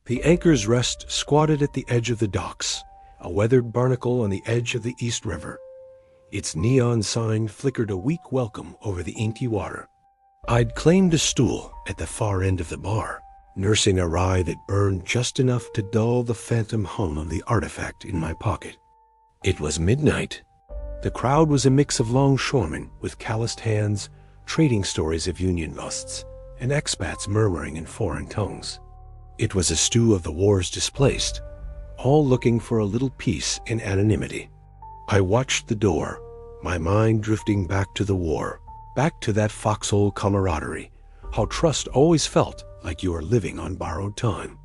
The Anchor's Rest squatted at the edge of the docks, a weathered barnacle on the edge of the East River. Its neon sign flickered a weak welcome over the inky water. I'd claimed a stool at the far end of the bar, nursing a rye that burned just enough to dull the phantom hum of the artifact in my pocket. It was midnight. The crowd was a mix of longshoremen with calloused hands, trading stories of union busts, and expats murmuring in foreign tongues. It was a stew of the war's displaced, all looking for a little peace in anonymity. I watched the door, my mind drifting back to the war, back to that foxhole camaraderie, how trust always felt like you were living on borrowed time.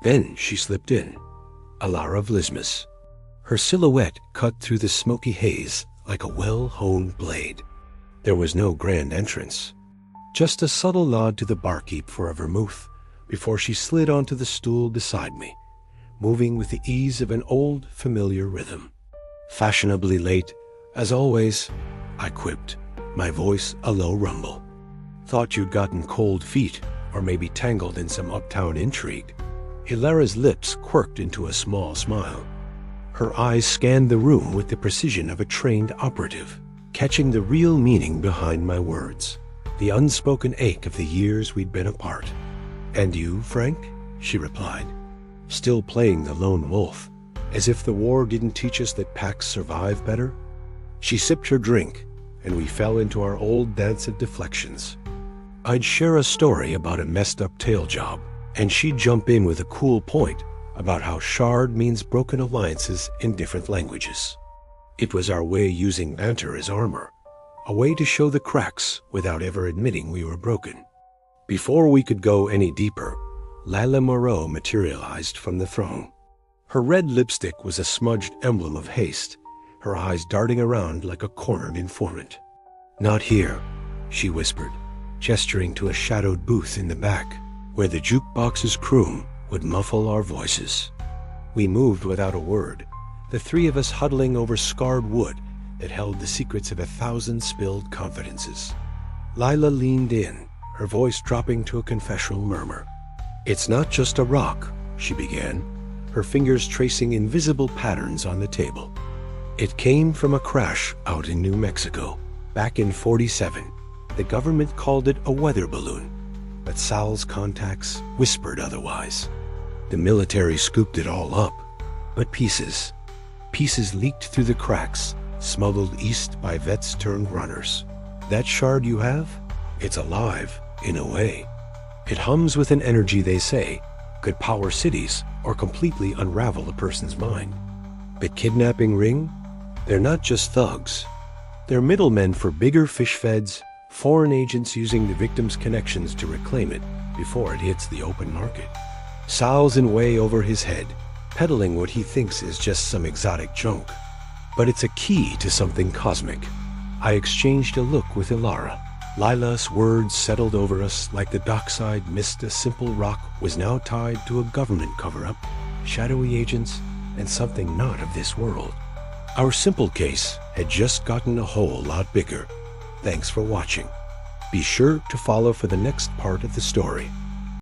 Then she slipped in, Mallory and Vlismas. Her silhouette cut through the smoky haze like a well-honed blade. There was no grand entrance, just a subtle nod to the barkeep for a vermouth before she slid onto the stool beside me, moving with the ease of an old, familiar rhythm. Fashionably late, as always, I quipped, my voice a low rumble. Thought you'd gotten cold feet, or maybe tangled in some uptown intrigue. Hilara's lips quirked into a small smile. Her eyes scanned the room with the precision of a trained operative, catching the real meaning behind my words, the unspoken ache of the years we'd been apart. "And you, Frank?" she replied, still playing the lone wolf, as if the war didn't teach us that packs survive better. She sipped her drink, and we fell into our old dance of deflections. I'd share a story about a messed-up tail job, and she'd jump in with a cool point about how shard means broken alliances in different languages. It was our way using banter as armor, a way to show the cracks without ever admitting we were broken. Before we could go any deeper, Lila Moreau materialized from the throne. Her red lipstick was a smudged emblem of haste, her eyes darting around like a cornered informant. "Not here," she whispered, gesturing to a shadowed booth in the back, where the jukebox's croon would muffle our voices. We moved without a word, the three of us huddling over scarred wood that held the secrets of 1,000 spilled confidences. Lila leaned in, her voice dropping to a confessional murmur. "It's not just a rock," she began, her fingers tracing invisible patterns on the table. "It came from a crash out in New Mexico, back in '47. The government called it a weather balloon, but Sal's contacts whispered otherwise. The military scooped it all up, but pieces leaked through the cracks, smuggled east by vets turned runners. That shard you have? It's alive, in a way. It hums with an energy they say could power cities or completely unravel a person's mind. But kidnapping ring? They're not just thugs. They're middlemen for bigger fish feds, foreign agents using the victim's connections to reclaim it before it hits the open market. Sal's in way over his head, peddling what he thinks is just some exotic junk. But it's a key to something cosmic. I exchanged a look with Ilara. Lila's words settled over us like the dockside mist. A simple rock was now tied to a government cover-up, shadowy agents, and something not of this world. Our simple case had just gotten a whole lot bigger. Thanks for watching. Be sure to follow for the next part of the story.